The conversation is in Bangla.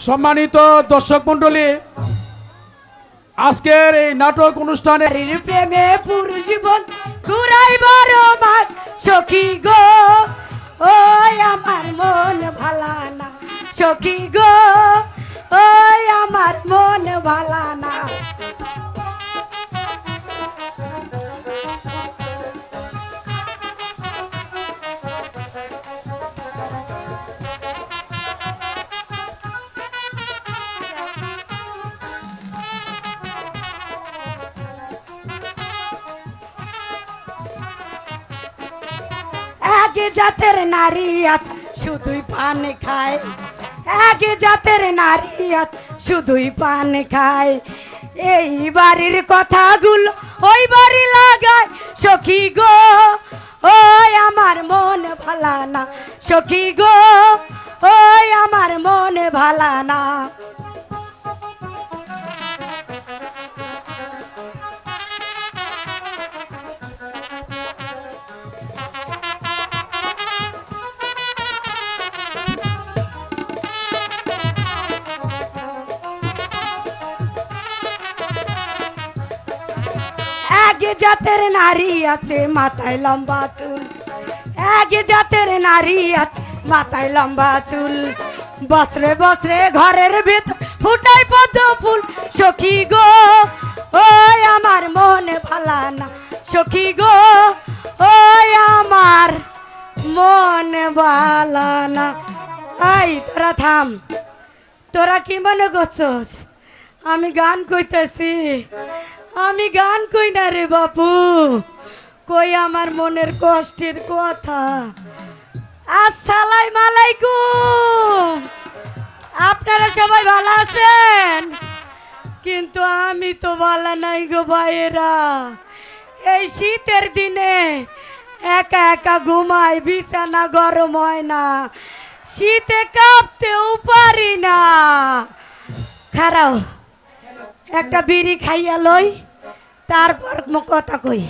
সম্মানিত দর্শক মণ্ডলী, আজকের এই নাটক অনুষ্ঠানে প্রেমে পুরো জীবন ঘুরাইবার মান সখী গো, ওই আমার মন ভালা না সখী গো, ওই আমার মন ভালা না। এক জাতের নারী আছে শুধুই পান খায়, এক জাতের নারী আছে শুধুই পান খায়। এই বাড়ির কথাগুলো ওই বাড়ি লাগায় সখী গো, ওই আমার মন ভালা না সখী গো, ওই আমার মন ভালা না। এক জাতের নারী আছে মাথায় লম্বা চুল, এক জাতের নারী আছে মাথায় লম্বা চুল। বছরে বছরে ঘরের ভেতর ফুটাই পদ্ম ফুল সখী গো, ওই আমার মন ভালা না সখী গো, ওই আমার মন ভালা না। এই তোরা থাম, তোরা কি মনে করছস আমি গান কইতেছি? আমি গান কই না রে বাপু, কই আমার মনের কষ্টের কথা। আসসালামু আলাইকুম, আপনারা সবাই ভালো আছেন? কিন্তু আমি তো ভালো নাই গো ভাইয়েরা। এই শীতের দিনে একা একা ঘুমাই, বিছানা গরম হয় না, শীতে কাঁপতেও পারি না। খারাও একটা বিড়ি খাইয়া লই, তারপর কথা কই।